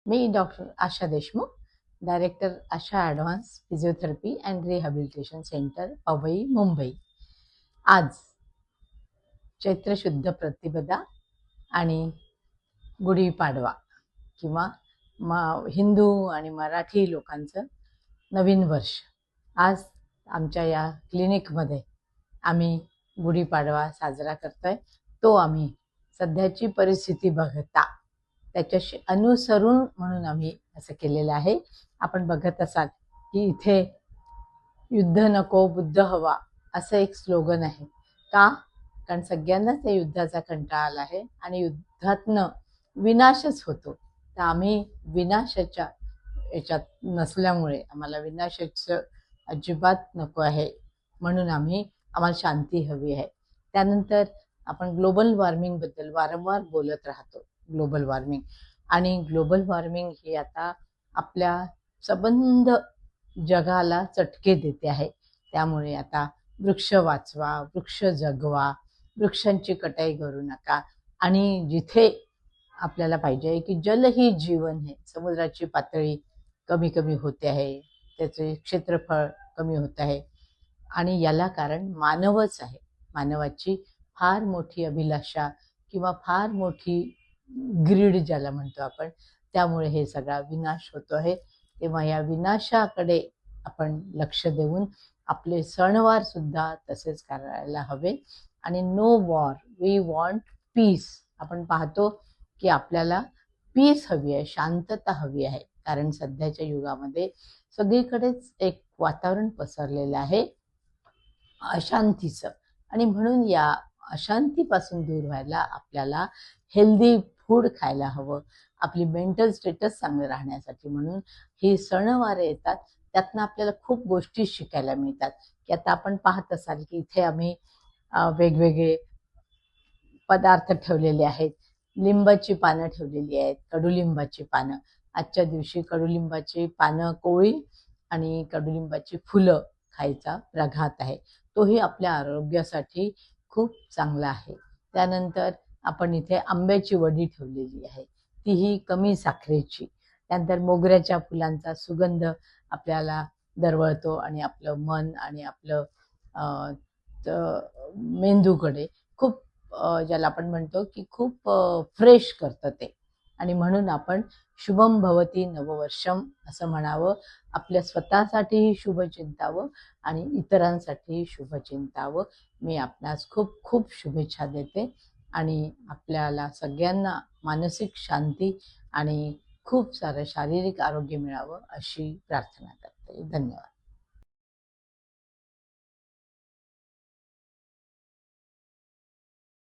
Me doctor Asha Deshmukh, director Asha advance physiotherapy and rehabilitation centre, Powai, Mumbai. आज चैत्र शुद्ध प्रतिपदा आणि गुढीपाडवा किंवा हिंदू आणि मराठी लोकांचं नवीन वर्ष. आज आमच्या या क्लिनिकमध्ये आम्ही गुढीपाडवा साजरा करतोय. तो आम्ही सध्याची परिस्थिती बघता त्याच्याशी अनुसरून म्हणून आम्ही असं केलेलं आहे. आपण बघत असाल की इथे युद्ध नको बुद्ध हवा असं एक स्लोगन आहे. का? कारण सगळ्यांनाच त्या युद्धाचा कंटाळा आला आहे आणि युद्धातनं विनाशच होतो. तर आम्ही विनाशाच्या याच्यात नसल्यामुळे आम्हाला विनाशाचं अजिबात नको आहे, म्हणून आम्हाला शांती हवी आहे. त्यानंतर आपण ग्लोबल वॉर्मिंगबद्दल वारंवार बोलत राहतो. ग्लोबल वॉर्मिंग ही आता आपल्या संबंध जगाला चटके देते आहे. त्यामुळे आता वृक्ष वाचवा, वृक्ष जगवा, वृक्षांची कटाई करू नका. आणि जिथे आपल्याला पाहिजे की जल ही जीवन आहे, समुद्राची पातळी कमी कमी होते आहे, त्याचे क्षेत्रफळ कमी होत आहे आणि याला कारण मानवच आहे. मानवाची फार मोठी अभिलाषा किंवा फार मोठी ग्रीड ज्याला म्हणतो आपण, त्यामुळे हे सगळा विनाश होतो आहे. तेव्हा या विनाशाकडे आपण लक्ष देऊन आपले सणवार सुद्धा तसेच करायला हवे. आणि no war, we want peace. आपण पाहतो की आपल्याला पीस हवी आहे, शांतता हवी आहे. कारण सध्याच्या युगामध्ये सगळीकडेच एक वातावरण पसरलेलं आहे अशांतीचं. आणि म्हणून या अशांतीपासून दूर व्हायला आपल्याला हेल्दी फूड खायला हवं, आपली मेंटल स्टेटस चांगलं राहण्यासाठी. म्हणून ही सणवार येतात, त्यातनं आपल्याला खूप गोष्टी शिकायला मिळतात. की आता आपण पाहत असाल की इथे आम्ही वेगवेगळे पदार्थ ठेवलेले आहेत. लिंबाची पानं ठेवलेली आहेत, कडुलिंबाची पानं. आजच्या दिवशी कडुलिंबाची पानं कोवळी आणि कडुलिंबाची फुलं खायचा प्रघात आहे. तोही आपल्या आरोग्यासाठी खूप चांगला आहे. त्यानंतर आपण इथे आंब्याची वडी ठेवलेली आहे, तीही कमी साखरेची. त्यानंतर मोगऱ्याच्या फुलांचा सुगंध आपल्याला दरवळतो आणि आपलं मन आणि आपलं मेंदूकडे खूप ज्याला आपण म्हणतो की खूप फ्रेश करतं ते. आणि म्हणून आपण शुभम भवती नववर्षम असं म्हणावं. आपल्या स्वतःसाठीही शुभ चिंतावं आणि इतरांसाठीही शुभ चिंतावं. मी आपणास खूप खूप शुभेच्छा देते आणि आपल्याला सगळ्यांना मानसिक शांती आणि खूप सारं शारीरिक आरोग्य मिळावं अशी प्रार्थना करते. धन्यवाद.